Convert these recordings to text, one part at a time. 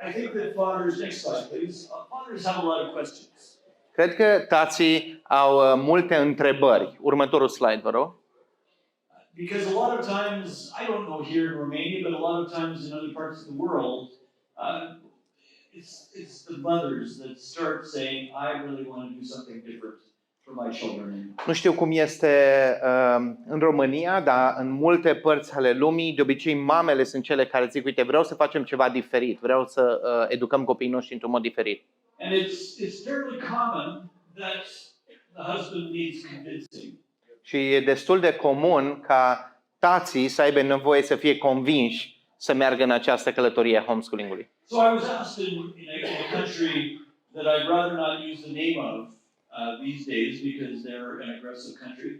I think that fathers, next slide please, fathers have a lot of questions. Cred că tații au multe întrebări. Următorul slide, vă rog. Because a lot of times, I don't know here in Romania, but a lot of times in other parts of the world, it's the mothers that start saying, I really want to do something different for my children. Nu știu cum este în România, dar în multe părți ale lumii, de obicei mamele sunt cele care zic, uite, vreau să facem ceva diferit, vreau să educăm copiii noștri într-un mod diferit. And it's fairly common that the husband needs convincing. Și e destul de comun ca tații să aibă nevoie să fie convinși să meargă în această călătorie a homeschooling-ului. So I was asked in a country that I'd rather not use the name of these days because they're an aggressive country.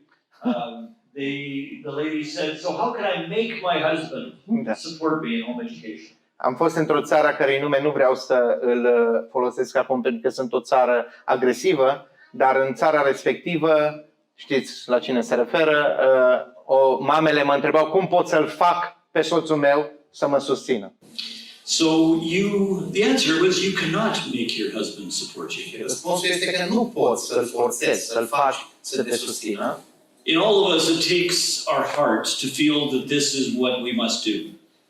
The lady said, so how can I make my husband support me in home education? Am fost într-o țară cărei nume nu vreau să îl folosesc acum pentru că sunt o țară agresivă, dar în țara respectivă, știți la cine se referă, mamele mă întrebau cum pot să-l fac pe soțul meu să mă susțină. So the answer was you cannot make your husband support you. Răspunsul este că nu poți să-l forțezi, să-l faci să te susțină. In all of us, it takes our hearts to feel that this is what we must do.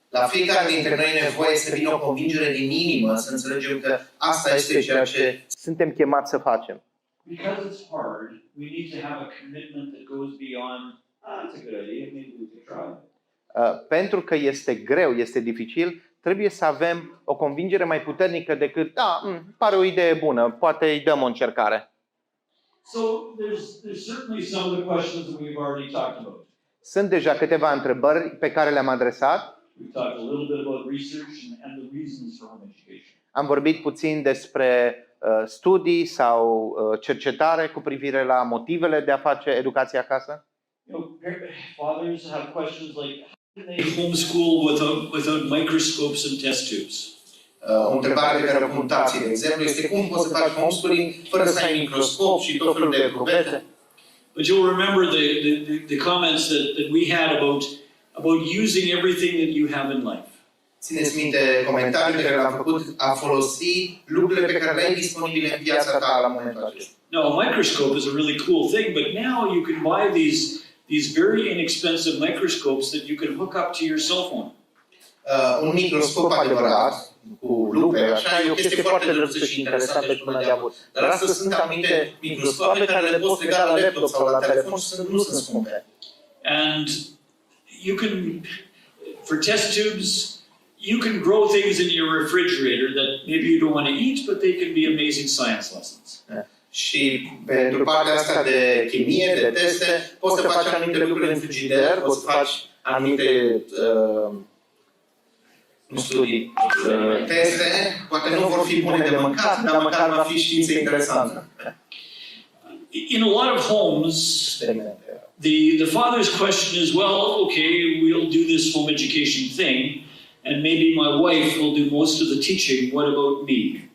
La fiecare dintre noi e nevoie să vină o convingere din inimă, să înțelegem că asta este ceea ce suntem chemați să facem. Because it's hard, we need to have a commitment that goes beyond, it's a good idea, maybe we could try. Pentru că este greu, este dificil, trebuie să avem o convingere mai puternică decât, pare o idee bună, poate îi dăm o încercare. So there's certainly some of the questions that we've already talked about. Sunt deja câteva întrebări pe care le-am adresat. We've talked a little bit about research and the reasons for home education. Am vorbit puțin despre studii sau cercetare cu privire la motivele de a face educație acasă. Fathers have questions like, how can they homeschool without microscopes and test tubes? O întrebare pe care o pun tații, de exemplu, este cum poți să faci homeschooling fără să ai microscop și tot felul de probete. But you'll remember the comments that we had about using everything that you have in life. Țineți minte comentariile pe care le-am făcut a folosi lucrurile pe care le ai disponibile în viața ta la momentul acesta. Now, a microscope is a really cool thing, but now you can buy these very inexpensive microscopes that you can hook up to your cell phone. Un microscop adevărat, cu lupe, așa, e o chestie foarte drăguță și interesantă și bună de avut. Dar astăzi sunt anumite microscope care le poți lega la laptop sau la telefon și nu sunt scumpe. And you can, for test tubes, you can grow things in your refrigerator that maybe you don't want to eat, but they can be amazing science lessons. Și pentru partea asta de chimie, de teste, poți să faci anumite lucruri în frigider, poți să faci anumite studii, teste, poate nu vor fi bune de mâncat, dar măcar va fi știință interesantă. In a lot of homes, the father's question is, well, okay, we'll do this home education thing, and maybe my wife will do most of the teaching. What about me?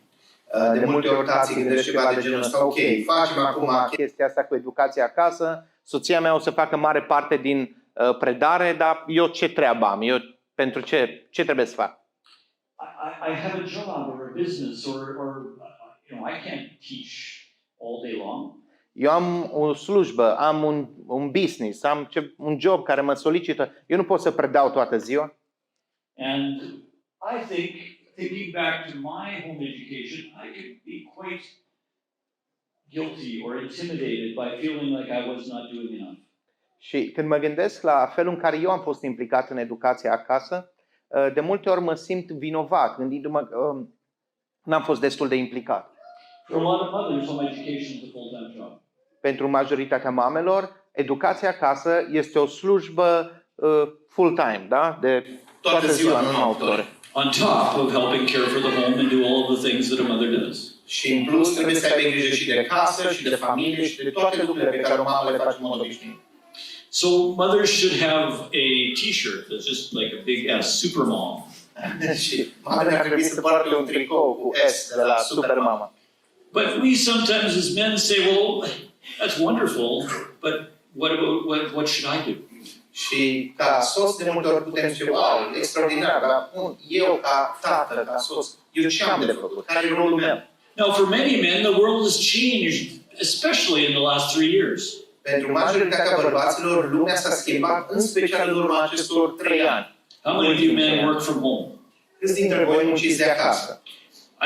De multe ori tații gândesc ceva de genul ăsta, ok, facem acum chestia asta cu educația acasă, soția mea o să facă mare parte din predare, dar eu ce treabă am? Eu pentru ce trebuie să fac? I have a job or a business or I can't teach all day long. Eu am o slujbă, am un business, am un job care mă solicită. Eu nu pot să predau toată ziua. And I think, thinking back to my home education, I could be quite guilty or intimidated by feeling like I was not doing enough. Și când mă gândesc la felul în care eu am fost implicat în educația acasă, de multe ori mă simt vinovat, gândindu-mă că n-am fost destul de implicat. For a lot of mothers, home education is a full-time job. Pentru majoritatea mamelor, educația acasă este o slujbă full-time, da? De toată ziua, nu 8 ore. On top of helping care for the home and do all of the things that a mother does. Și în plus trebuie să ai grijă și de casă, și de familie, și de toate lucrurile pe care o mamă le face în mod obișnuit. So mothers should have a T-shirt that's just like a big S, Supermom. Și mamele ar trebui să poarte un tricou cu S de la Supermama. But we sometimes as men say, well, that's wonderful, but what should I do? Și ca soț, de multe ori putem zice, wow, extraordinar, dar eu ca tată, ca soț, eu ce am de făcut? Care e rolul meu? Now, for many men, the world has changed, especially in the last 3 years. Pentru majoritatea bărbaților, lumea s-a schimbat, în special în urma acestor 3 ani. How many of you men work from home? Câți dintre voi munciți de acasă?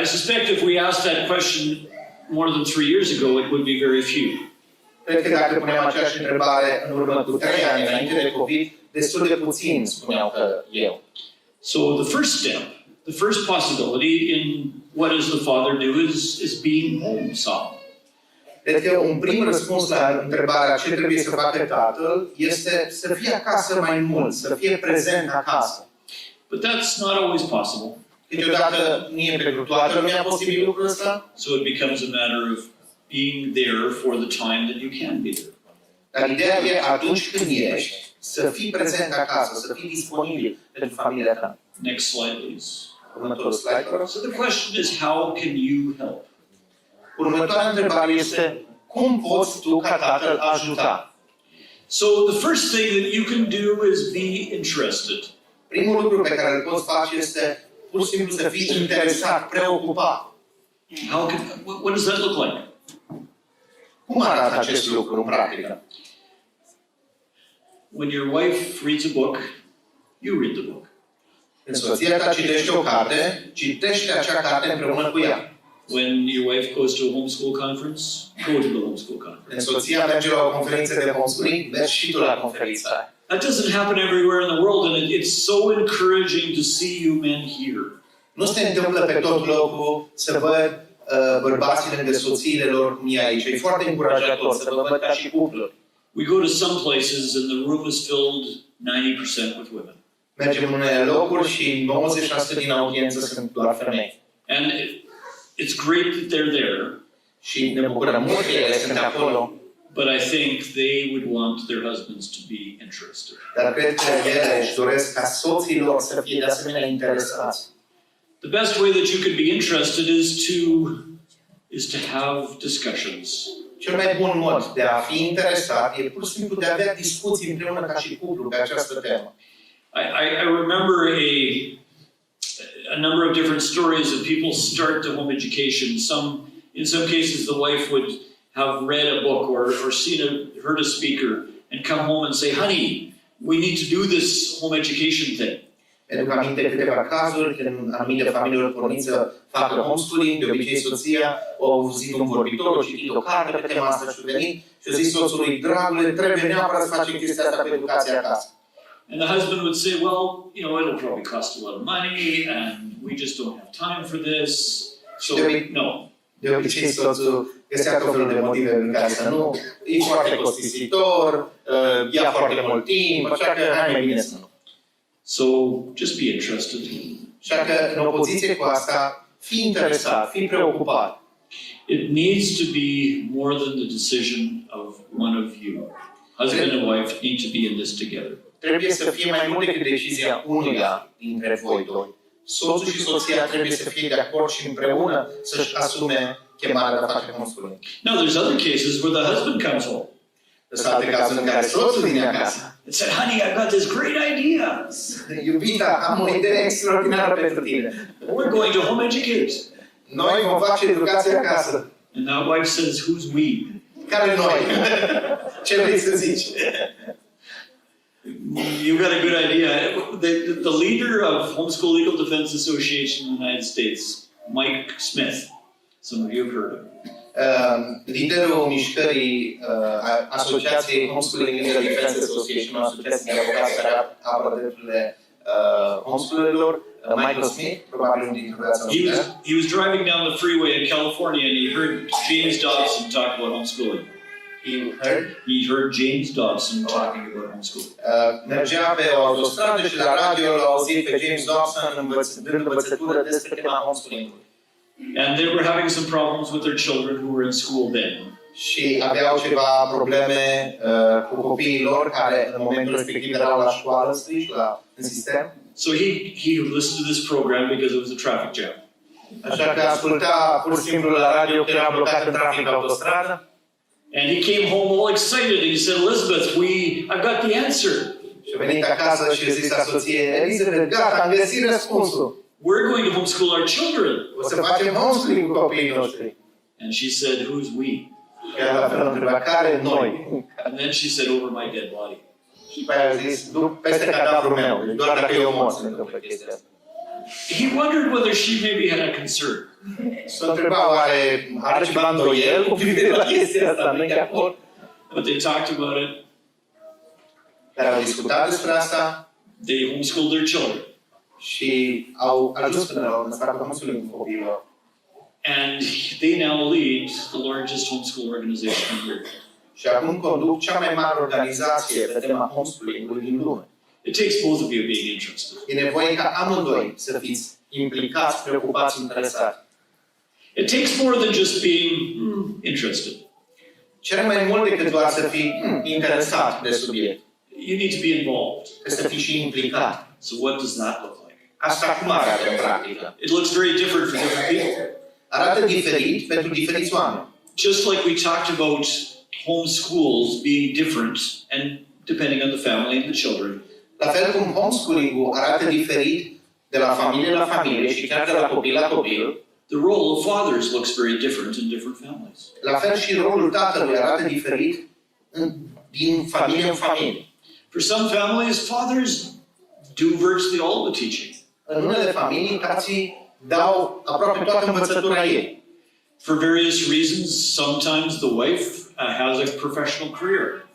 I suspect if we asked that question more than 3 years ago, it would be very few. Cred că dacă puneam aceeași întrebare în urmă cu 3 ani înainte de COVID, destul de puțini spuneau că eu. So the first step, the first possibility in what does the father do is being home some. Cred că un prim răspuns la întrebarea ce trebuie să facă tatăl este să fie acasă mai mult, să fie prezent acasă. But that's not always possible. Câteodată nu e pentru toată lumea posibil lucrul ăsta. So it becomes a matter of being there for the time that you can be there. Dar ideea e atunci când ești, să fii prezent acasă, să fii disponibil pentru familia ta. Next slide, please. Următorul slide, vă rog. So the question is, how can you help? Următoarea întrebare este, cum poți tu ca tatăl ajuta? So the first thing that you can do is be interested. Primul lucru pe care îl poți face este pur și simplu să fii interesat, preocupat. What does that look like? Cum arată acest lucru în practică? When your wife reads a book, you read the book. Când soția ta citește o carte, citește acea carte împreună cu ea. When your wife goes to a homeschool conference, go to the homeschool conference. Când soția merge la o conferință de homeschooling, mergi și tu la conferința aia. That doesn't happen everywhere in the world, and it's so encouraging to see you men here. Nu se întâmplă pe tot locul să văd bărbații lângă soțiile lor cum e aici. E foarte încurajator să vă văd ca și cupluri. We go to some places and the room is filled 90% with women. Mergem în unele locuri și 90% din audiență sunt doar femei. And it's great that they're there. Și ne bucurăm mult că ele sunt acolo. But I think they would want their husbands to be interested. Dar cred că ele își doresc ca soții lor să fie de asemenea interesați. The best way that you can be interested is to have discussions. Cel mai bun mod de a fi interesat e pur și simplu de a avea discuții împreună ca și cuplu pe această temă. I remember a number of different stories of people start the home education. In some cases, the wife would have read a book or heard a speaker and come home and say, "Honey, we need to do this home education thing." Pentru că aminte câteva cazuri când anumite familii au pornit să facă homeschooling, de obicei soția a auzit un vorbitor, a citit o carte pe tema asta și a venit și a zis soțului, dragule, trebuie neapărat să facem chestia asta pe educația acasă. And the husband would say, well, it'll probably cost a lot of money and we just don't have time for this. So, no. De obicei soțul găsea tot felul de motive în care să nu, e foarte costisitor, ia foarte mult timp, așa că hai mai bine să nu. So, just be interested. Așa că, în opoziție cu asta, fii interesat, fii preocupat. It needs to be more than the decision of one of you. Husband and wife need to be in this together. Trebuie să fie mai mult decât decizia unuia dintre voi doi. Soțul și soția trebuie să fie de acord și împreună să-și asume chemarea de a face homeschooling. Now, there's other cases where the husband comes home. Sunt alte cazuri în care soțul vine acasă. And said, honey, I've got this great idea. Iubita, am o idee extraordinară pentru tine. We're going to home educate. Noi vom face educație acasă. And that wife says, who's we? Care noi? Ce vrei să zici? You got a good idea. The leader of Homeschool Legal Defense Association in the United States, Mike Smith, some of you have heard of him. Liderul mișcării Asociației Homeschooling Legal Defense Association, o asociație de avocați care apără drepturile homeschoolerilor, Michael Smith, probabil unul dintre dumneavoastră. He was driving down the freeway in California and he heard James Dobson talk about homeschooling. He heard James Dobson talking about homeschooling. Mergea pe o autostradă și la radio l-a auzit pe James Dobson dând învățătură despre tema homeschooling-ului. And they were having some problems with their children who were in school then. Și aveau ceva probleme cu copiii lor care în momentul respectiv erau la școală, în sistem. So he listened to this program because it was a traffic jam. Așa că asculta pur și simplu la radio că era blocat în trafic autostradă. And he came home all excited and he said, Elizabeth, I've got the answer. Și a venit acasă și a zis la soție, Elizabeth, gata, am găsit răspunsul. We're going to homeschool our children. O să facem homeschooling cu copiii noștri. And she said, who's we? Iar la fel întreba, care noi? And then she said, over my dead body. Și pe aia a zis, duc peste cadavrul meu. Deci doar dacă eu mor se întâmplă chestia asta. He wondered whether she maybe had a concern. S-a întrebat, oare are ceva îndoiel cu privire la chestia asta? Nu-i de acord? But they talked about it. Dar au discutat despre asta They homeschooled their children. și au ajuns până la urmă să facă homeschooling cu copiilor. And they now lead the largest homeschool organization in Europe. Și acum conduc cea mai mare organizație pe tema homeschooling-ului din lume. It takes both of you being interested. E nevoie ca amândoi să fiți implicați, preocupați, interesați. It takes more than just being interested. Cere mai mult decât doar să fii interesat de subiect. You need to be involved. Trebuie să fii și implicat. So what does that look like? Asta cum arată în practică? It looks very different for different people. Arată diferit pentru diferiți oameni. Just like we talked about homeschools being different and depending on the family and the children. La fel cum homeschooling-ul arată diferit de la familie la familie și chiar de la copil la copil, The role of fathers looks very different in different families. la fel și rolul tatălui arată diferit din familie în familie. For some families, fathers do virtually all the teaching. În unele familii, tații dau aproape toată învățătura ei. For various reasons, sometimes the wife has a professional career.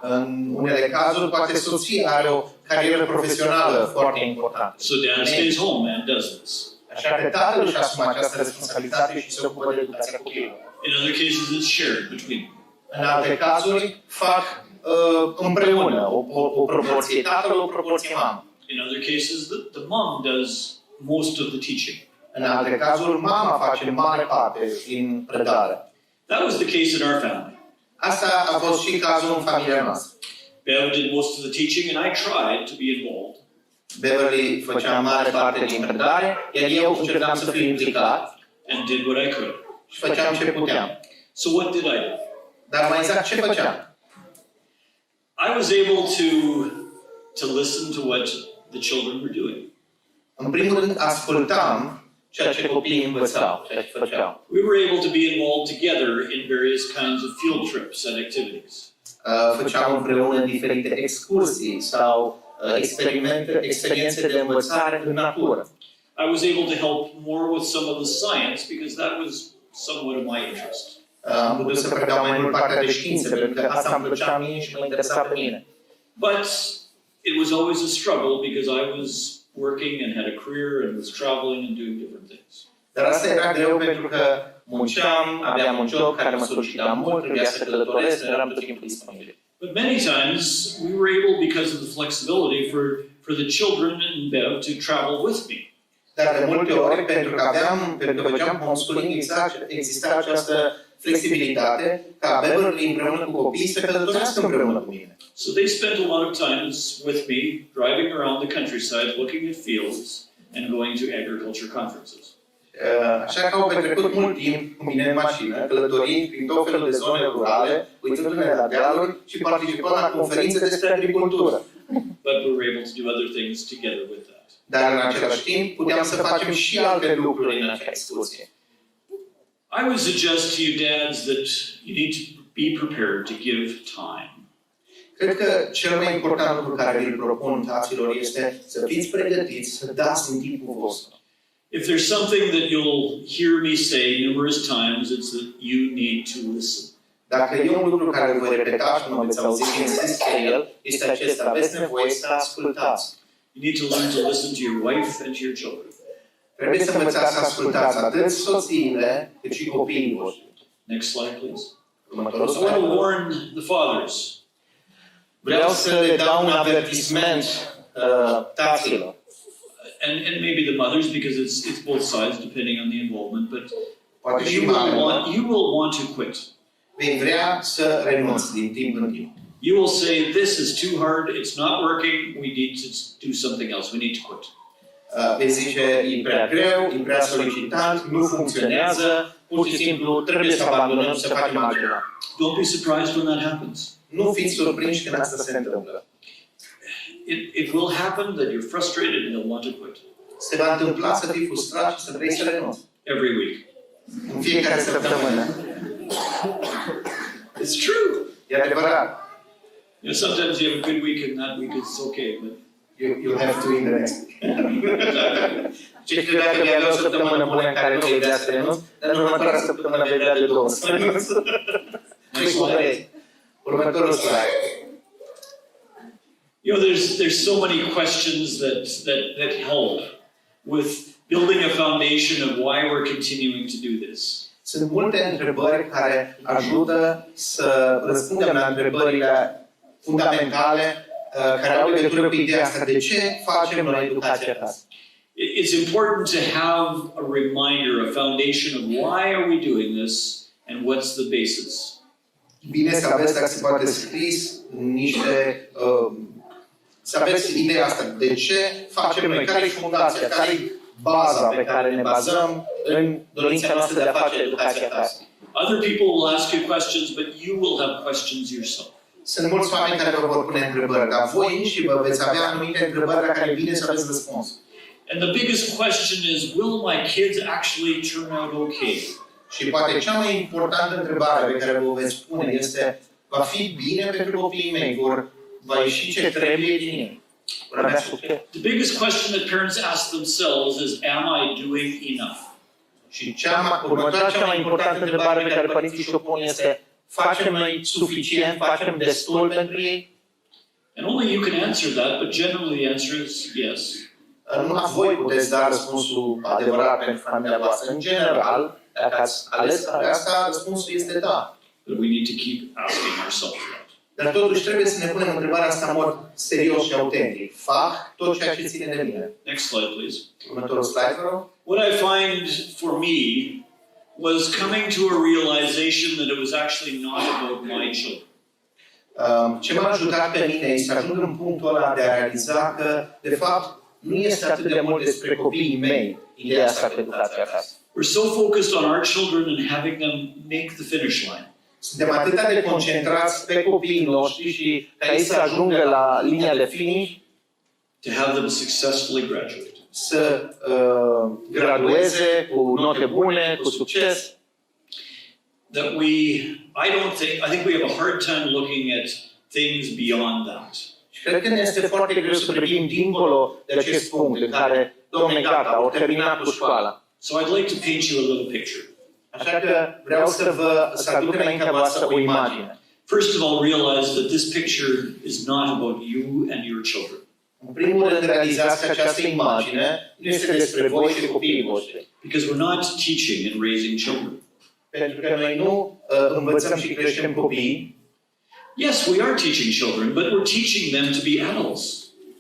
În unele cazuri, poate soția are o carieră profesională foarte importantă. So dad stays home and does this. Așa că tatăl își asumă această responsabilitate și se ocupă de educația copilului. In other cases, it's shared between them. În alte cazuri, fac împreună o proporție tatăl, o proporție mamă. In other cases, the mom does most of the teaching. În alte cazuri, mama face mare parte din predare. That was the case in our family. Asta a fost și cazul în familia noastră. Bev did most of the teaching, and I tried to be involved. Beverly făcea mare parte din predare, iar eu încercam să fiu implicat And did what I could. și făceam ce puteam. So what did I do? Dar mai exact ce făceam? I was able to listen to what the children were doing. În primul rând, ascultam ceea ce copiii învățau, ceea ce făceau. We were able to be involved together in various kinds of field trips and activities. Făceam împreună diferite excursii sau experiențe de învățare în natură. I was able to help more with some of the science because that was somewhat of my interest. Am putut să predau mai mult partea de științe, pentru că asta îmi plăcea mie și mă interesa pe mine. But it was always a struggle because I was working and had a career and was traveling and doing different things. Dar asta era greu pentru că munceam, aveam un job care mă solicita mult, trebuia să călătoresc, nu eram tot timpul disponibil. But many times we were able, because of the flexibility, for the children and Bev to travel with me. Dar de multe ori, pentru că făceam homeschooling, exista această flexibilitate ca Beverly împreună cu copiii să călătorească împreună cu mine. So they spent a lot of time with me, driving around the countryside, looking at fields, and going to agriculture conferences. Așa că au petrecut mult timp cu mine în mașină, călătorind prin tot felul de zone rurale, uitându-ne la dealuri și participând la conferințe despre agricultură. But we were able to do other things together with that. Dar în același timp puteam să facem și alte lucruri în acea excursie. I would suggest to you dads that you need to be prepared to give time. Cred că cel mai important lucru care îl propun taților este să fiți pregătiți să dați din timpul vostru. If there's something that you'll hear me say numerous times, it's that you need to listen. Dacă e un lucru care îl voi repeta și mă veți auzi și insist pe el, este acesta. Aveți nevoie să ascultați. You need to learn to listen to your wife and to your children. Trebuie să învățați să ascultați atât soțiile cât și copiii voștri. Next slide, please. Următorul I want to slide. warn the fathers. Vreau să le dau un avertisment taților. And maybe the mothers, because it's both sides depending on the involvement, but Poate și you will want to quit. vei vrea să renunți din timp în timp. You will say, this is too hard, it's not working, we need to do something else, we need to quit. Vei zice, e prea greu, e prea solicitant, nu funcționează, pur și simplu trebuie să abandonăm și să facem altceva. Don't be surprised when that happens. Nu fiți surprinși când asta se întâmplă. it will happen that you're frustrated and you'll want to quit. Se va întâmpla să fii frustrat și să vrei să renunți. Every week. În fiecare săptămână. It's true. E adevărat. You know, sometimes you have a good week and that week is okay, but You have to win the next. Și credea că vei avea o săptămână bună în care nu vei vrea să renunți, dar în următoarea săptămână vei vrea de două să renunți. Următorul slide. you know, there's so many questions that help with building a foundation of why we're continuing to do this. Sunt multe întrebări care ajută să răspundem la întrebările fundamentale care au legătură cu ideea asta. De ce facem noi educația acasă? It's important to have a reminder, a foundation of why are we doing this and what's the basis. Bine să aveți, dacă se poate, scris niște... să aveți ideea asta. De ce facem noi? Care e fundația? Care e baza pe care ne bazăm în dorința noastră de a face educația acasă? Other people will ask you questions, but you will have questions yourself. Sunt mulți oameni care vă vor pune întrebări, dar voi înși vă veți avea anumite întrebări la care bine să aveți răspuns. And the biggest question is, will my kids actually turn out okay? Și poate cea mai importantă întrebare pe care vă veți pune este, va fi bine pentru copiii mei? Va ieși ce trebuie din ei? Vor avea succes? The biggest question that parents ask themselves is, am I doing enough? Și următoarea cea mai importantă întrebare pe care părinții și-o pun este, facem noi suficient, facem destul pentru ei? And only you can answer that, but generally the answer is yes. Numai voi puteți da răspunsul adevărat pentru familia voastră. În general, dacă ați ales asta, răspunsul este da. But we need to keep asking ourselves that. Dar totuși trebuie să ne punem întrebarea asta în mod serios și autentic. Fac tot ceea ce ține de mine. Next slide, please. Următorul slide, vă rog. What I find for me was coming to a realization that it was actually not about my children. Ce m-a ajutat pe mine este să ajung în punctul ăla de a realiza că, de fapt, nu este atât de mult despre copiii mei, ideea asta cu educația acasă. We're so focused on our children and having them make the finish line. Suntem atât de concentrați pe copiii noștri și ca ei să ajungă la linia de finish, To have them successfully graduate. să gradueze cu note bune, cu succes, That I think we have a hard time looking at things beyond that. și cred că ne este foarte greu să privim dincolo de acest punct în care, domne, gata, au terminat cu școala. So I'd like to paint you a little picture. Așa că vreau să aduc înaintea voastră o imagine. First of all, realize that this picture is not about you and your children. În primul rând, realizați că această imagine nu este despre voi și copiii voștri. Because we're not teaching and raising children. Pentru că noi nu învățăm și creștem copiii. Yes, we are teaching children, but we're teaching them to be adults.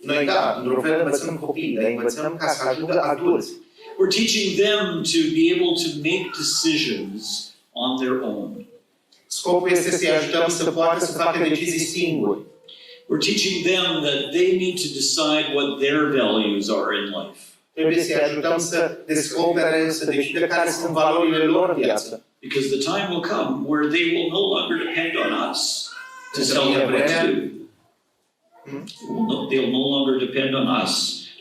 Noi, da, într-un fel învățăm copiii, dar învățăm ca să ajungă adulți. We're teaching them to be able to make decisions on their own. Scopul este să-i ajutăm să poată să facă decizii singuri. We're teaching them that they need to decide what their values are in life. Trebuie să-i ajutăm să descopere, să decidă care sunt valorile lor în viață. Because the time will come where they will no longer depend on us to tell them what to do. They'll no longer depend on us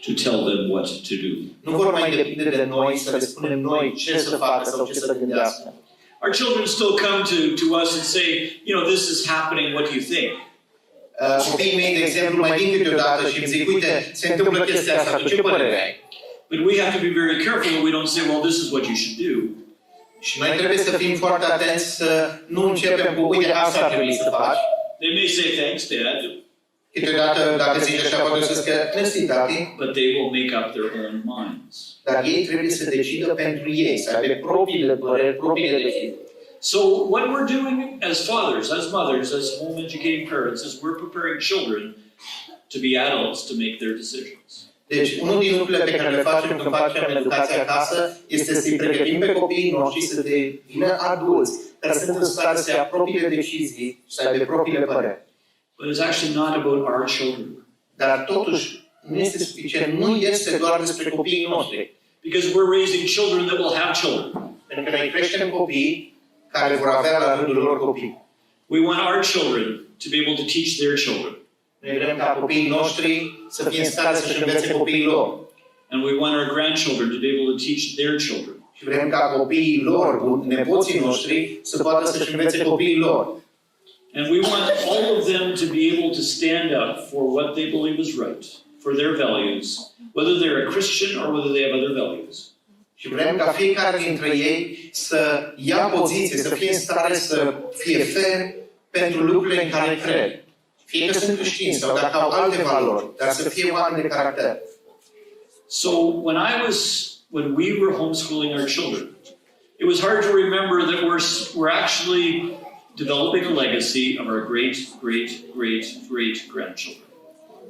to tell them what to do. Nu vor mai depinde de noi să le spunem noi ce să facă sau ce să gândească. Our children still come to us and say, you know, this is happening, what do you think? Copiii mei, de exemplu, mai vin câteodată și îmi zic, uite, se întâmplă chestia asta, tu ce părere ai? But we have to be very careful that we don't say, well, this is what you should do. Și noi trebuie să fim foarte atenți să nu începem cu, uite, asta ar trebui să faci. They may say, thanks, Dad. Câteodată, dacă zici așa, poate să zică, mersi, tati. But they will make up their own minds. Dar ei trebuie să decidă pentru ei, să aibă propriile păreri, propriile decizii. So what we're doing as fathers, as mothers, as home educating parents, is we're preparing children to be adults to make their decisions. Deci, unul din lucrurile pe care le facem când facem educația acasă este să-i pregătim pe copiii noștri să devină adulți, care sunt în stare să ia propriile decizii și să aibă propriile păreri. But it's actually not about our children. Dar totuși, nu este suficient, nu este doar despre copiii noștri. Because we're raising children that will have children. Pentru că noi creștem copii care vor avea la rândul lor copii. We want our children to be able to teach their children. Noi vrem ca copiii noștri să fie în stare să-și învețe copiii lor. And we want our grandchildren to be able to teach their children. Și vrem ca copiii lor, nepoții noștri, să poată să-și învețe copiii lor. And we want all of them to be able to stand up for what they believe is right, for their values, whether they're a Christian or whether they have other values. Și vrem ca fiecare dintre ei să ia poziție, să fie în stare să fie ferm pentru lucrurile în care cred. Fie că sunt creștini sau dacă au alte valori, dar să fie oameni de caracter. So when we were homeschooling our children, it was hard to remember that we're actually developing a legacy of our great grandchildren.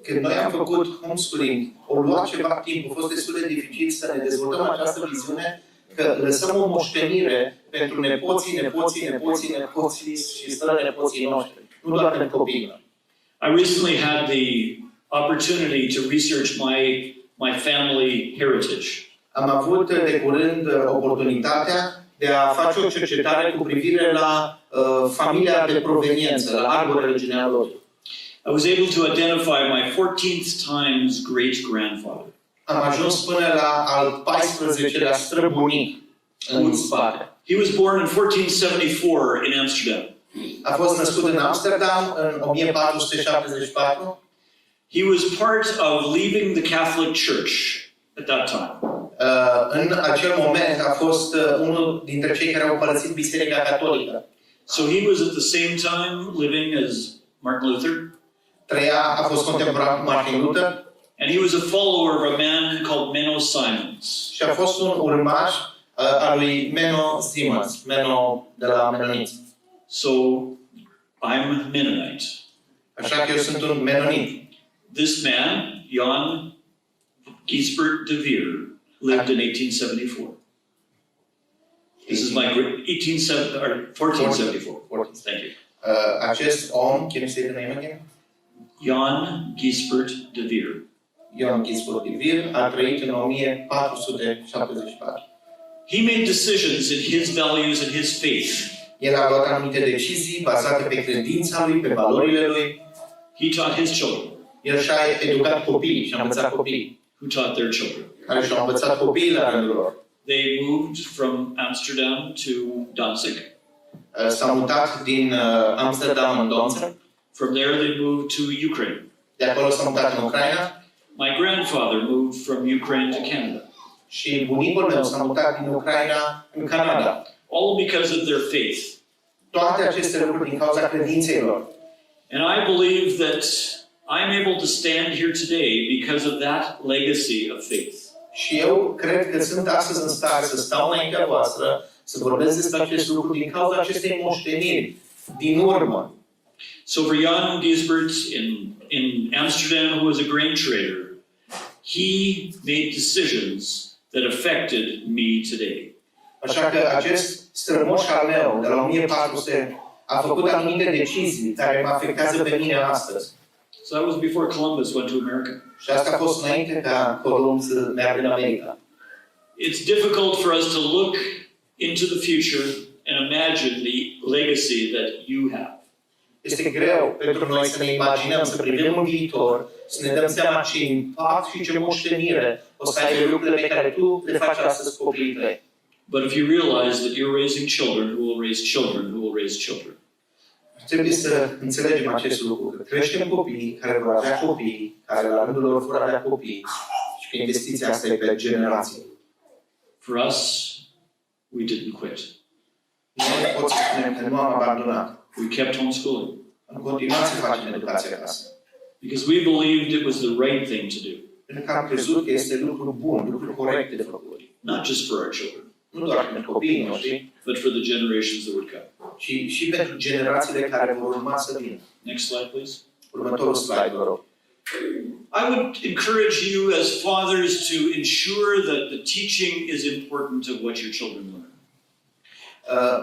Când noi am făcut homeschooling, au luat ceva timp, a fost destul de dificil să ne dezvoltăm această viziune că lăsăm o moștenire pentru nepoții și strănepoții noștri, nu doar pentru copiii. I recently had the opportunity to research my family heritage. Am avut de curând oportunitatea de a face o cercetare cu privire la familia de proveniență, la arborele genealogic. I was able to identify my 14th times great-grandfather. Am ajuns până la al 14-lea străbunic în spate. He was born in 1474 in Amsterdam. A fost născut în Amsterdam în 1474. He was part of leaving the Catholic Church at that time. În acel moment a fost unul dintre cei care au părăsit Biserica Catolică. So he was at the same time living as Martin Luther. A fost contemporan cu Martin Luther. And he was a follower of a man called Menno Simons. Și a fost un urmaș al lui Menno Simons, Menno de la Menoniți. So I'm Mennonite. Așa că eu sunt un menonit. This man, Jan Giesbert de Veer, lived in 1874. This is my 1474. Thank you. Acest om, can you say the name again? Jan Giesbert de Veer. Jan Giesbert de Veer a trăit în 1474. He made decisions in his values and his faith. El a luat anumite decizii bazate pe credința lui, pe valorile lui. He taught his children. El și-a educat copiii și a învățat copiii. Who taught their children. Care și-au învățat copiii la rândul lor. They moved from Amsterdam to Danzig. S-au mutat din Amsterdam în Danzig. From there they moved to Ukraine. De acolo s-au mutat în Ucraina. My grandfather moved from Ukraine to Canada. Și bunicul meu s-a mutat din Ucraina în Canada. All because of their faith. Toate aceste lucruri din cauza credinței lor. And I believe that I'm able to stand here today because of that legacy of faith. Și eu cred că sunt astăzi în stare să stau înaintea voastră, să vorbesc despre acest lucru din cauza acestei moșteniri din urmă. So for Jan Giesbert in Amsterdam, who was a grain trader, he made decisions that affected me today. Așa că acest strămoș al meu, de la 1400, a făcut anumite decizii care mă afectează pe mine astăzi. So that was before Columbus went to America. Și asta a fost înainte ca Columb să meargă în America. It's difficult for us to look into the future and imagine the legacy that you have. Este greu pentru noi să ne imaginăm, să privim în viitor, să ne dăm seama ce impact și ce moștenire o să aibă lucrurile pe care tu le faci astăzi copiii tăi. But if you realize that you're raising children who will raise children who will raise children. Trebuie să înțelegem acest lucru, că creștem copii care vor avea copii, care la rândul lor vor avea copii și că investiția asta e pe generații. For us, we didn't quit. Noi pot să spunem că nu am abandonat. We kept homeschooling. Am continuat să facem educația acasă. Because we believed it was the right thing to do. Pentru că am crezut că este lucru bun, lucru corect de făcut. Not just for our children. Nu doar pentru copiii noștri, but for the generations that would come. ci și pentru generațiile care vor urma să vină. Next slide, please. Următorul slide, vă rog. I would encourage you as fathers to ensure that the teaching is important of what your children learn.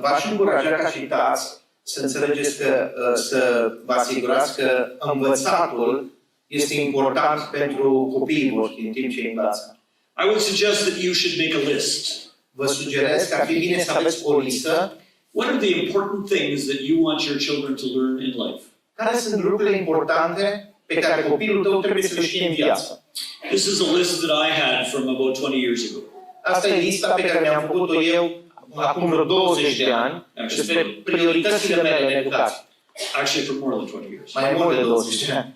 V-aș încuraja ca și tați să înțelegeți că, să vă asigurați că învățatul este important pentru copiii voștri în timp ce învață. I would suggest that you should make a list. Vă sugerez că ar fi bine să aveți o listă. What are the important things that you want your children to learn in life? Care sunt lucrurile importante pe care copilul tău trebuie să le știe în viață. This is a list that I had from about 20 years ago. Asta e lista pe care mi-am făcut-o eu acum vreo 20 de ani despre prioritățile mele în educație. Actually, for more than 20 years. Mai mult de 20 de ani.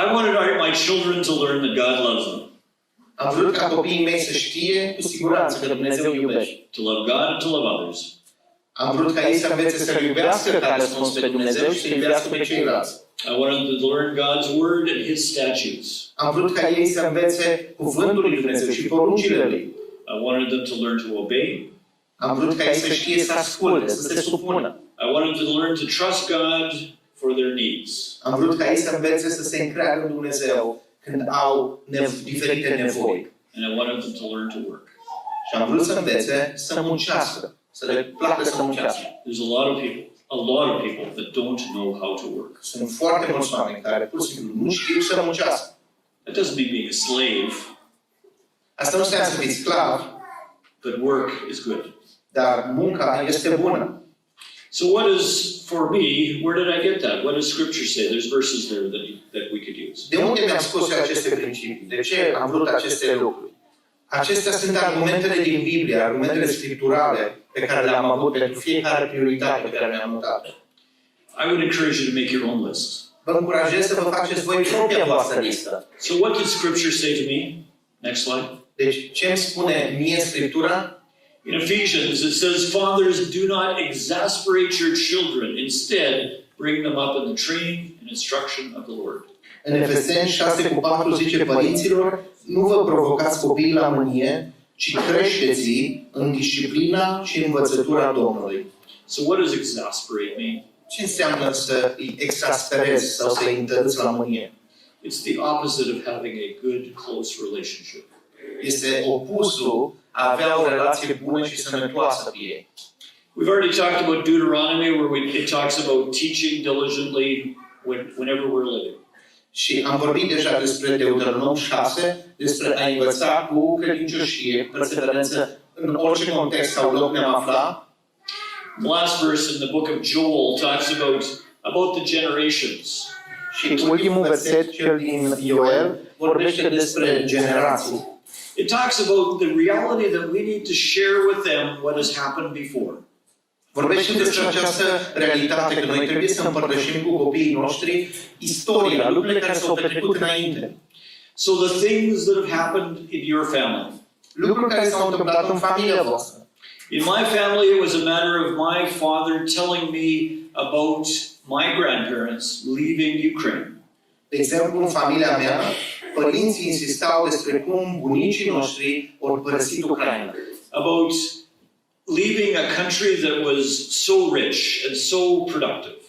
I wanted my children to learn that God loves them. Am vrut ca copiii mei să știe cu siguranță că Dumnezeu îi iubește. To love God and to love others. Am vrut ca ei să învețe să-L iubească ca răspuns pe Dumnezeu și să iubească pe ceilalți. I wanted them to learn God's word and His statutes. Am vrut ca ei să învețe cuvântul lui Dumnezeu și poruncile Lui. I wanted them to learn to obey. Am vrut ca ei să știe să asculte, să se supună. I wanted them to learn to trust God for their needs. Am vrut ca ei să învețe să se încreadă în Dumnezeu când au diferite nevoi. And I wanted them to learn to work. Și am vrut să învețe să muncească, să le placă să muncească. There's a lot of people that don't know how to work. Sunt foarte mulți oameni care pur și simplu nu știu să muncească. That doesn't mean being a slave, Asta nu înseamnă să fii sclav, but work is good. dar munca este bună. So what is, for me, where did I get that? What does Scripture say? There's verses there that we could use. De unde mi-am scos eu aceste principii? De ce am vrut aceste lucruri? Acestea sunt argumentele din Biblie, argumentele scripturale pe care le-am avut pentru fiecare prioritate pe care le-am notat. I would encourage you to make your own list. Vă încurajez să vă faceți voi propria voastră listă. So what did Scripture say to me? Next slide. Deci, ce îmi spune mie Scriptura? In Ephesians, it says, "Fathers, do not exasperate your children. Instead, bring them up in the training and instruction of the Lord." În Efeseni 6:4 zice, părinților, nu vă provocați copiii la mânie, ci creșteți-i în disciplina și învățătura Domnului. So what does exasperate mean? Ce înseamnă să îi exasperezi sau să îi întărâți la mânie? It's the opposite of having a good, close relationship. Este opusul a avea o relație bună și sănătoasă cu ei. We've already talked about Deuteronomy, where it talks about teaching diligently whenever we're living. Și am vorbit deja despre Deuteronom 6, despre a învăța cu credincioșie, perseverență, în orice context sau loc ne-am afla. The last verse in the book of Joel talks about the generations. Și ultimul verset, cel din Ioel, vorbește despre generații. It talks about the reality that we need to share with them what has happened before. Vorbește despre această realitate, că noi trebuie să împărtășim cu copiii noștri istoria, lucrurile care s-au petrecut înainte. So the things that have happened in your family. Lucruri care s-au întâmplat în familia voastră. In my family, it was a matter of my father telling me about my grandparents leaving Ukraine. De exemplu, în familia mea, părinții insistau despre cum bunicii noștri au părăsit Ucraina. About leaving a country that was so rich and so productive.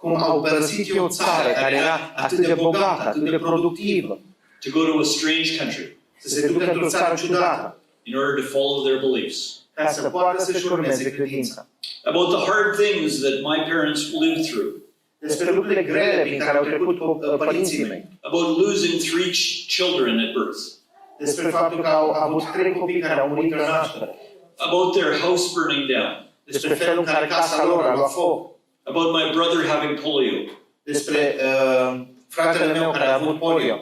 Cum au părăsit o țară care era atât de bogată, atât de productivă. To go to a strange country. Să se ducă într-o țară ciudată. In order to follow their beliefs. Ca să poată să-și urmeze credința. About the hard things that my parents lived through. Despre lucrurile grele prin care au trecut părinții mei. About losing 3 children at birth. Despre faptul că au avut 3 copii care au murit la naștere. About their house burning down. Despre felul în care casa lor a luat foc. About my brother having polio. Despre fratele meu care a avut polio.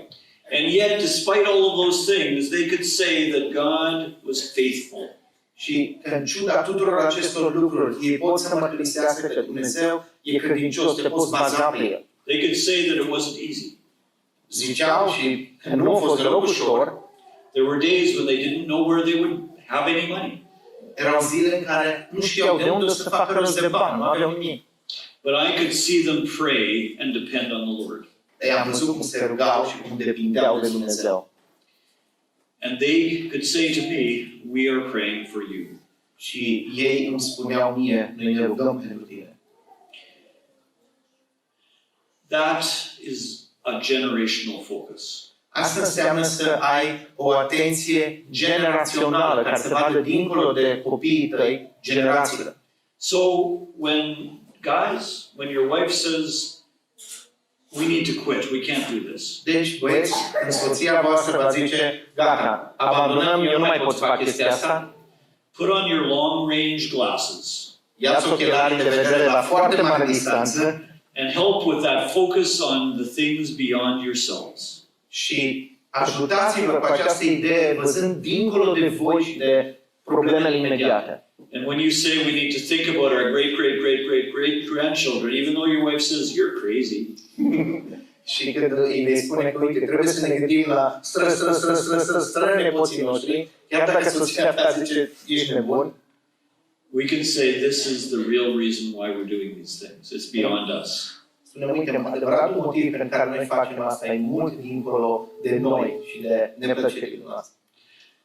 And yet, despite all of those things, they could say that God was faithful. Și în ciuda tuturor acestor lucruri, ei pot să mărturisească că Dumnezeu e credincios, te poți baza pe El. They could say that it wasn't easy. Ziceau și că nu a fost deloc ușor. There were days when they didn't know where they would have any money. Erau zile în care nu știau de unde să facă rost de bani, nu aveau nimic. But I could see them pray and depend on the Lord. Ei am văzut cum se rugau și cum depindeau de Dumnezeu. And they could say to me, "We are praying for you." Și ei îmi spuneau mie, noi ne rugăm pentru tine. That is a generational focus. Asta înseamnă să ai o atenție generațională, care să vadă dincolo de copiii tăi, generațiile. So when your wife says, "We need to quit, we can't do this." Deci, băieți, când soția voastră va zice, gata, abandonăm, eu nu mai pot face chestia asta, Put on your long-range glasses ia-ți ochelarii de vedere la foarte mare distanță and help with that focus on the things beyond yourselves. Și ajutați-vă cu această idee, văzând dincolo de voi și de problemele imediate. And when you say we need to think about our great grandchildren, even though your wife says you're crazy, Și când îi spune că, uite, trebuie să ne gândim la strănepoții noștri, chiar dacă soția ta zice, ești nebun, we can say this is the real reason why we're doing these things. It's beyond us. spunem, uite, adevăratul motiv pentru care noi facem asta e mult dincolo de noi și de neplăcerile noastre.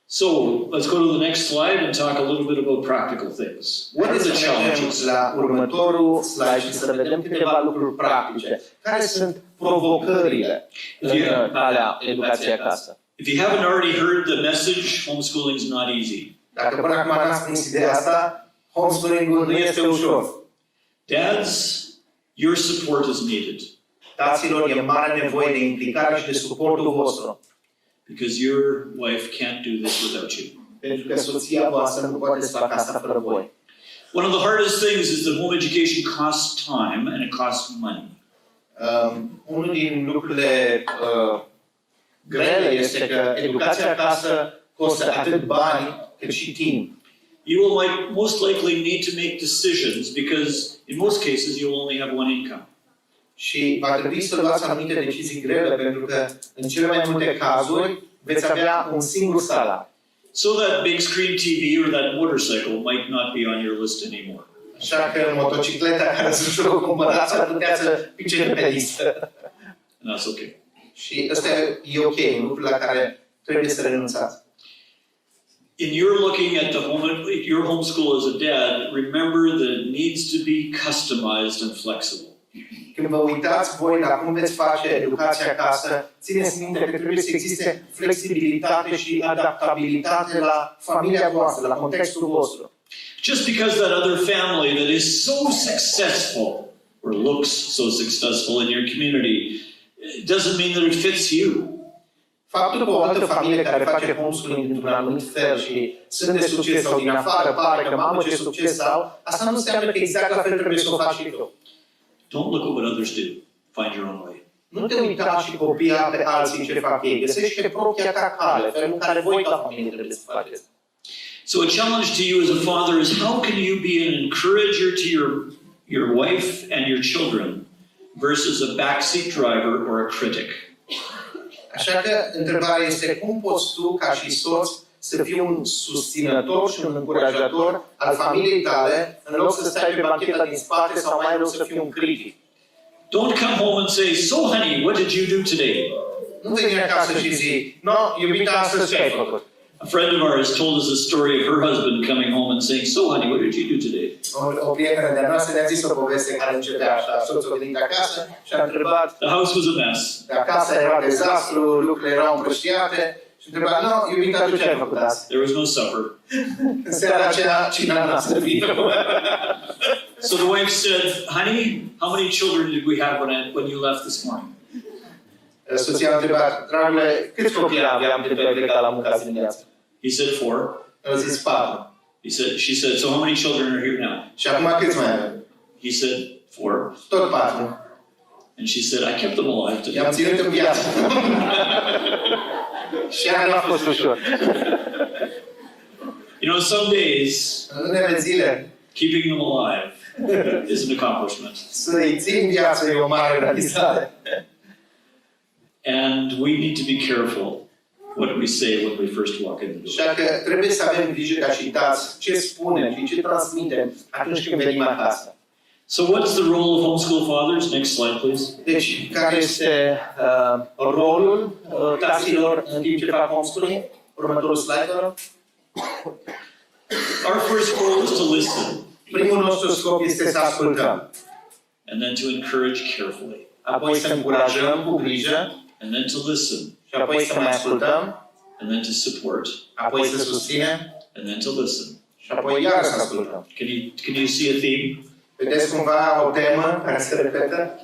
So, let's go to the next slide and talk a little bit about practical things. What are the challenges? La următorul slide și să vedem câteva lucruri practice. Care sunt provocările în calea educației acasă? If you haven't already heard the message, homeschooling is not easy. Dacă până acum n-ați prins ideea asta, homeschooling-ul nu este ușor. Dads, your support is needed. Taților, e mare nevoie de implicare și de suportul vostru. Because your wife can't do this without you. Pentru că soția voastră nu poate să facă asta fără voi. One of the hardest things is that home education costs time and it costs money. Unul din lucrurile grele este că educația acasă costă atât bani cât și timp. You will most likely need to make decisions because in most cases you'll only have one income. Și va trebui să luați anumite decizii grele pentru că în cele mai multe cazuri veți avea un singur salariu. So that big screen TV or that motorcycle might not be on your list anymore. Așa că motocicleta care să o cumpărați ar putea să pice pe listă. And that's okay. Și ăsta e ok, un lucru la care trebuie să renunțați. In your looking at your homeschool as a dad, remember that it needs to be customized and flexible. Când vă uitați voi la cum veți face educația acasă, țineți minte că trebuie să existe flexibilitate și adaptabilitate la familia voastră, la contextul vostru. Just because that other family that is so successful or looks so successful in your community doesn't mean that it fits you. Faptul că o altă familie care face homeschooling dintr-un anumit fel și sunt de succes sau din afară pare că mamă ce succes au, asta nu înseamnă că exact la fel trebuie să o faci și tu. Don't look at what others do. Find your own way. Nu te uita și copia pe alții ce fac ei. Găsește propria ta cale, felul în care voi ca familie trebuie să faceți. So a challenge to you as a father is how can you be an encourager to your wife and your children versus a backseat driver or a critic? Așa că întrebarea este cum poți tu ca și soț să fii un susținător și un încurajator al familiei tale în loc să stai pe bancheta din spate sau mai rău să fii un critic. Don't come home and say, "So honey, what did you do today?" Nu veni acasă și zi, no, iubita, astăzi ce ai făcut? A friend of ours told us a story of her husband coming home and saying, "So honey, what did you do today?" O prietenă de-a noastră ne-a zis o poveste care începea așa. Soțul a venit acasă și a întrebat, The house was a mess. acasă era dezastru, lucrurile erau împrăștiate și întreba, no, iubita, tu ce ai făcut azi? There was no supper. În seara aceea, cina n-a servit. So the wife said, "Honey, how many children did we have when you left this morning?" Soția a întrebat, dragule, câți copii aveam când ai plecat la muncă azi dimineață? He said 4. A zis 4. She said, "So how many children are here now?" Și acum câți mai avem? He said 4. Tot 4. And she said, "I kept them alive today." I-am ținut în viață. Și aia nu a fost ușor. You know, some days, În unele zile, keeping them alive is an accomplishment. să-i țin viață e o mare realizare. And we need to be careful what we say when we first walk in the door. Așa că trebuie să avem grijă ca și tați ce spunem și ce transmitem atunci când venim acasă. So what's the role of homeschool fathers? Next slide, please. Deci, care este rolul taților în timp ce fac homeschooling? Următorul slide, vă rog. Our first goal is to listen Primul nostru scop este să ascultăm, and then to encourage carefully apoi să încurajăm cu grijă and then to listen și apoi să mai ascultăm, and then to support apoi să susținem and then to listen. și apoi iar să ascultăm. Can you see a theme? Vedeți cumva o temă care se repetă?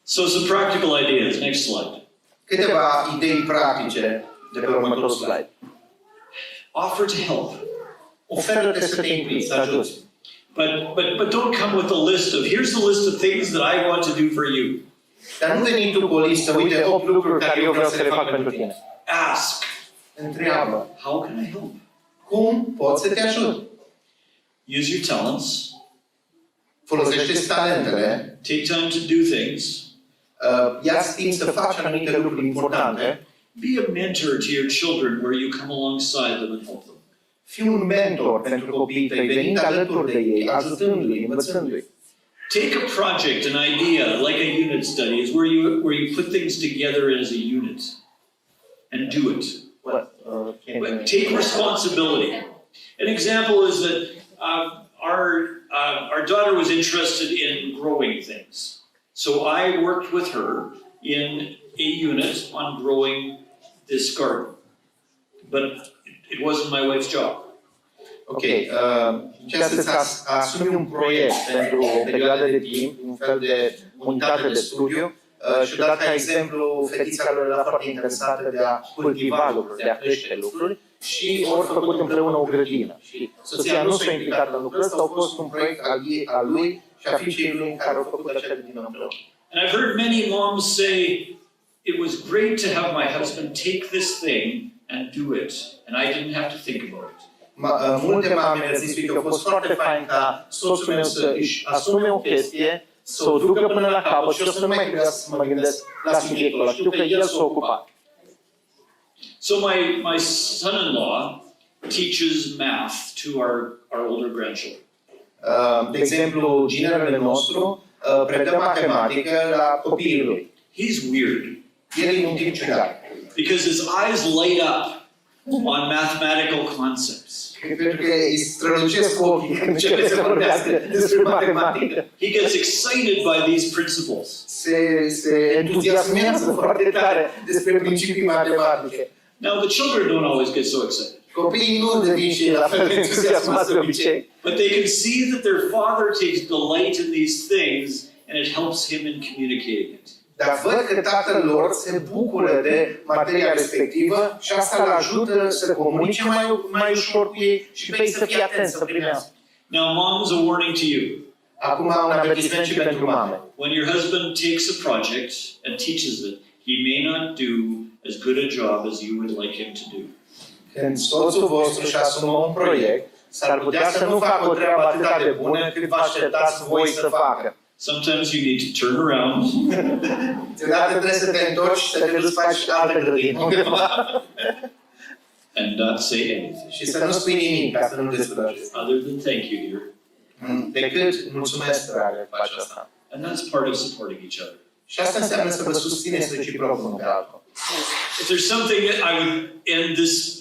So some practical ideas. Next slide. Câteva idei practice de pe următorul slide. Offer to help. Oferă-te să te implici, să ajuți. But don't come with a list of, here's the list of things that I want to do for you. Dar nu veni tu cu o listă, uite, 8 lucruri care eu vreau să le fac pentru tine. Ask. Întreabă. How can I help? Cum pot să te ajut? Use your talents. Folosește-ți talentele. Take time to do things. Ia-ți timp să faci anumite lucruri importante. Be a mentor to your children where you come alongside them and help them. Fii un mentor pentru copiii tăi, venind alături de ei, ajutându-i, învățându-i. Take a project, an idea, like a unit study, is where you put things together as a unit and do it. But take responsibility. An example is that our daughter was interested in growing things. So I worked with her in a unit on growing this garden. But it wasn't my wife's job. Ok, încerc să-ți asumi un proiect pentru o perioadă de timp, un fel de unitate de studiu și dat ca exemplu, fetița lor era foarte interesată de a cultiva lucruri, de a crește lucruri și ori făcut împreună o grădină. Și soția nu s-a implicat în lucrul ăsta, au fost un proiect al lui și a fiicei lui care au făcut acea grădină împreună. And I've heard many moms say, it was great to have my husband take this thing and do it, and I didn't have to think about it. Multe mame ne zis că a fost foarte fain ca soțul meu să își asume o chestie, să o ducă până la capăt și eu să nu mai trebuia să mă gândesc la subiectul ăla. Știu că el s-a ocupat. So my son-in-law teaches math to our older grandchildren. De exemplu, ginerele nostru predă matematică la copiii lui. He's weird. El e un tip ciudat. Because his eyes light up on mathematical concepts. Pentru că îi strălucesc ochii când începe să vorbească despre matematică. He gets excited by these principles. Se entuziasmează foarte tare despre principii matematice. Now the children don't always get so excited. Copiii nu devin și la fel de entuziasmați de obicei. But they can see that their father takes delight in these things and it helps him in communicating it. Dar văd că tatăl lor se bucură de materia respectivă și asta îl ajută să comunice mai ușor cu ei și pe ei să fie atenți, să primească. Now, moms, a warning to you. Acum un avertisment și pentru mame. When your husband takes a project and teaches it, he may not do as good a job as you would like him to do. Când soțul vostru își asumă un proiect, s-ar putea să nu facă o treabă atât de bună cât vă așteptați voi să facă. Sometimes you need to turn around. Câteodată trebuie să te întorci și să te duci să faci altă grădină undeva. And not say anything. Și să nu spui nimic ca să nu descurajezi. Other than thank you, dear. Decât mulțumesc, dragă, că faci asta. And that's part of supporting each other. Și asta înseamnă să vă susțineți reciproc unul pe altul. If there's something that I would end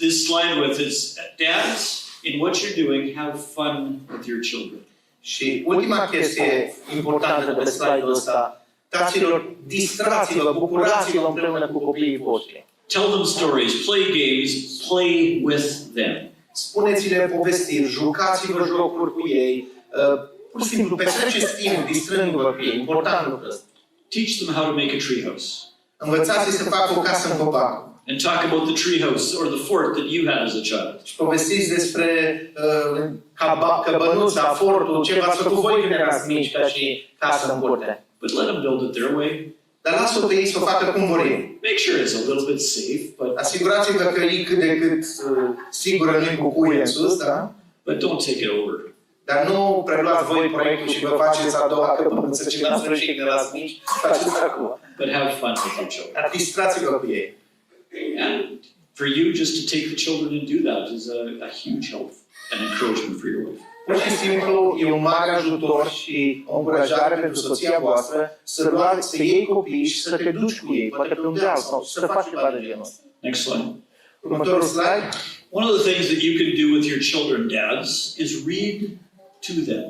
this slide with, it's dads, in what you're doing, have fun with your children. Și ultima chestie importantă pe slide-ul ăsta, taților, distrați-vă, bucurați-vă împreună cu copiii voștri. Tell them stories, play games, play with them. Spuneți-le povestiri, jucați-vă jocuri cu ei, pur și simplu petreceți timp distrându-vă cu ei, important lucru ăsta. Teach them how to make a treehouse. Învățați-i să facă o casă în copac. And talk about the treehouse or the fort that you had as a child. Și povestiți despre căbănuța, fortul, ce v-ați făcut voi când erați mici ca și casă în curte. But let them build it their way. Dar lasă-o pe ei să o facă cum vor ei. Make sure it's a little bit safe, but asigurați-vă că e cât de cât sigură, nu-i cu cuie în sus, da? But don't take it over. Dar nu preluați voi proiectul și vă faceți a doua căpănuță ce n-ați reușit când erați mici, faceți acum. But have fun with your children. Dar distrați-vă cu ei. And for you just to take the children and do that is a huge help and encouragement for your wife. Pur și simplu e un mare ajutor și o încurajare pentru soția voastră să iei copii și să te duci cu ei, poate pe un deal sau să faci ceva de genul ăsta. Next slide. Următorul slide. One of the things that you can do with your children, dads, is read to them.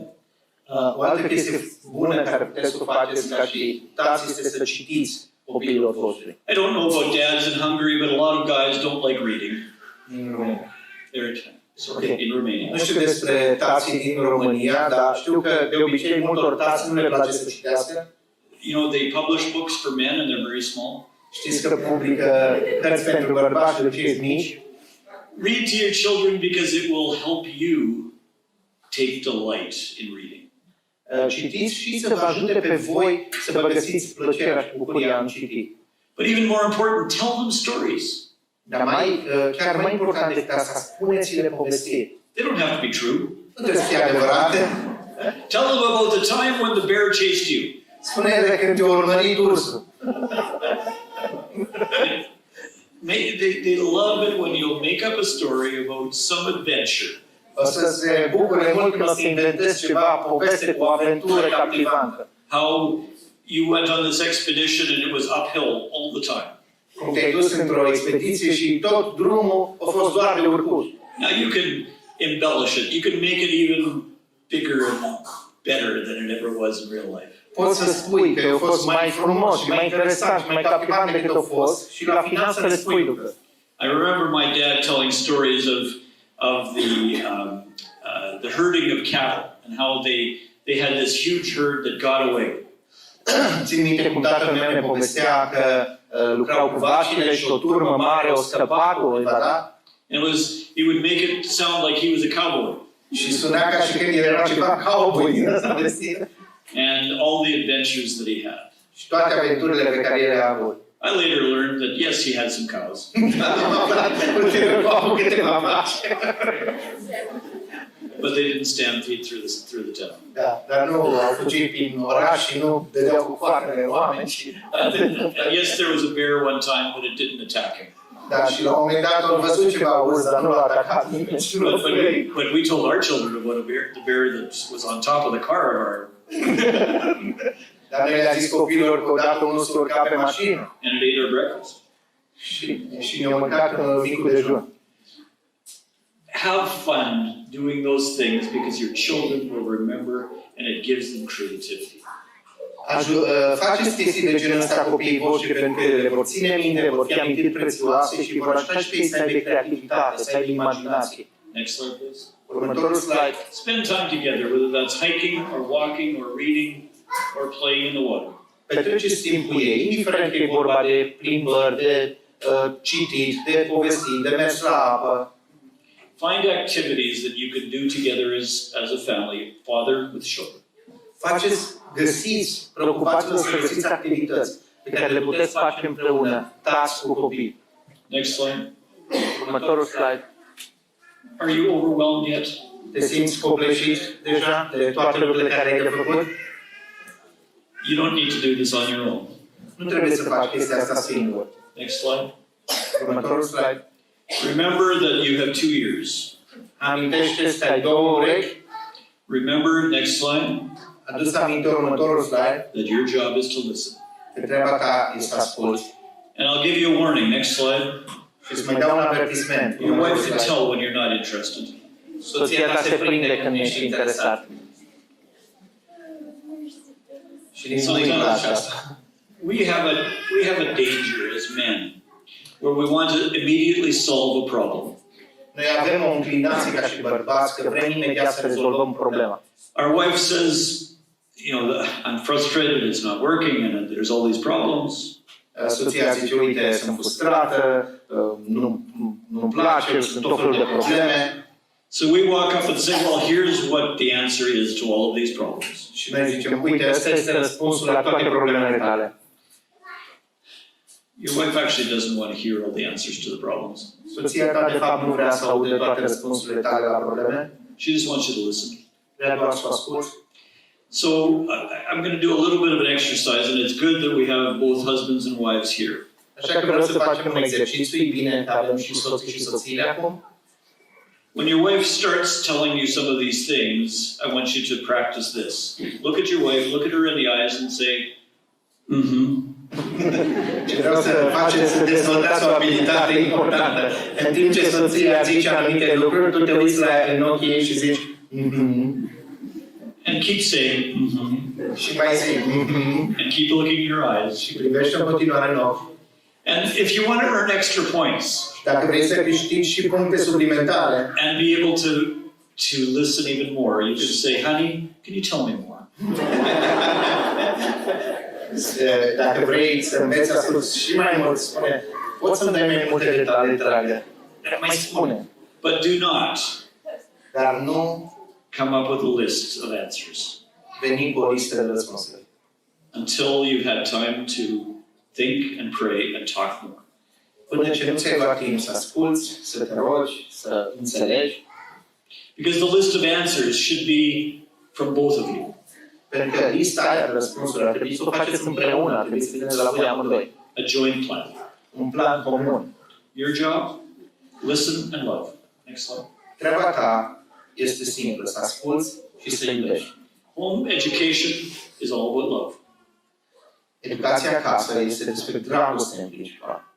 O altă chestie bună care puteți să o faceți ca și tați este să citiți copiilor voștri. I don't know about dads in Hungary, but a lot of guys don't like reading. În România. In Romania. Nu știu despre tații din România, dar știu că de obicei multor tați nu le place să citească. You know, they publish books for men and they're very small. Știți că publică cărți pentru bărbați de obicei mici. Read to your children because it will help you take delight in reading. Citiți și să vă ajute pe voi să vă găsiți plăcerea și bucuria în citit. But even more important, tell them stories. Dar chiar mai important decât asta, spuneți-le povestiri. They don't have to be true. Nu trebuie să fie adevărate. Tell them about the time when the bear chased you. Spune-le când te-a urmărit ursul. They love it when you'll make up a story about some adventure. O să se bucure mult când o să inventezi ceva, poveste cu o aventură captivantă. How you went on this expedition and it was uphill all the time. Cum te-ai dus într-o expediție și tot drumul a fost doar de urcut. Now you can embellish it. You can make it even bigger and better than it ever was in real life. Poți să spui că a fost mai frumos și mai interesant și mai captivant decât a fost și la final să le spui lucruri. I remember my dad telling stories of the herding of cattle and how they had this huge herd that got away. Țin minte cum tatăl meu ne povestea că lucrau cu vacile și o turmă mare o scăpat, o evada. He would make it sound like he was a cowboy. Și suna ca și când era ceva cowboy din ăsta vestit. And all the adventures that he had. Și toate aventurile pe care le-a avut. I later learned that yes, he had some cows. But they didn't stampede through the town. Da, dar nu au fugit prin oraș și nu dădeau cu foarele oameni. Yes, there was a bear one time, but it didn't attack him. Da, și la un moment dat au văzut ceva urs, dar nu l-a atacat nimeni. But we told our children about the bear that was on top of the car of our. Dar noi le-a zis copiilor că odată unul s-a urcat pe mașină. And it ate our breakfast. Și ne-a mâncat în micul dejun. Have fun doing those things because your children will remember and it gives them creativity. Faceți chestii de genul ăsta copiii voștri pentru că le vor ține minte, vor fi amintiri prețioase și vor ajuta și pe ei să aibă creativitate, să aibă imaginație. Next slide, please. Următorul slide. Spend time together, whether that's hiking or walking or reading or playing in the water. Petreceți timp cu ei, indiferent că e vorba de plimbări, de citit, de povestit, de mers la apă. Find activities that you can do together as a family, father with children. Preocupați-vă să găsiți activități pe care le puteți face împreună, tați cu copii. Next slide. Următorul slide. Are you overwhelmed yet? Te simți copleșit deja de toate lucrurile care ai de făcut? You don't need to do this on your own. Nu trebuie să faci chestia asta singur. Next slide. Următorul slide. Remember that you have 2 ears. Amintește-ți că ai două urechi. Remember, next slide, Adu-ți aminte următorul slide. that your job is to listen. Că treaba ta este să asculți. And I'll give you a warning. Next slide. Și îți mai dau un avertisment. Your wife can tell when you're not interested. Soția ta se prinde când nu ești interesat. Și din mâinile aceasta. We have a danger as men where we want to immediately solve a problem. Noi avem o înclinație ca și bărbați că vrem imediat să rezolvăm problema. Our wife says, I'm frustrated, it's not working, and there's all these problems. Soția zice, uite, sunt frustrată, nu-mi place, sunt tot felul de probleme. So we walk up and say, well, here's what the answer is to all of these problems. Și noi zicem, uite, ăsta este răspunsul la toate problemele tale. Your wife actually doesn't want to hear all the answers to the problems. Soția ta, de fapt, nu vrea să audă toate răspunsurile tale la probleme. She just wants you to listen. Vrea doar să asculți. So I'm going to do a little bit of an exercise, and it's good that we have both husbands and wives here. Așa că vreau să facem un exercițiu, e bine că avem și soții și soțiile acum. When your wife starts telling you some of these things, I want you to practice this. Look at your wife, look at her in the eyes and say, Vreau să faceți, să dezvoltați o abilitate importantă. În timp ce soția zice anumite lucruri, tu te uiți la în ochii ei și zici And keep saying, și mai zici and keep looking in your eyes. și privește în continuare în ochi. And if you want to earn extra points, Dacă vrei să câștigi și puncte suplimentare and be able to listen even more, you can say, honey, can you tell me more? Dacă vrei să înveți să asculți și mai mult, spune, poți să-mi dai mai multe detalii, dragă? Mai spune. But do not. Dar nu come up with a list of answers Venim cu o listă de răspunsuri. until you've had time to think and pray and talk more. Până ce nu ți-ai luat timp să asculți, să te rogi, să înțelegi, Because the list of answers should be from both of you. pentru că lista aia de răspunsuri ar trebui să o faceți împreună, ar trebui să vină de la voi amândoi. A joint plan. Un plan comun. Your job, listen and love. Next slide. Treaba ta este simplă, să asculți și să iubești. Home education is all about love. Educația acasă este despre dragoste în principal.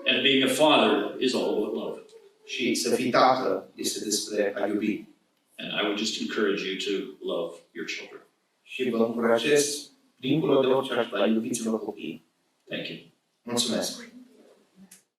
And being a father is all about love. Și să fii tată este despre a iubi. And I would just encourage you to love your children. Și vă încurajez, dincolo de orice altceva, iubiți-vă copiii. Thank you. Mulțumesc!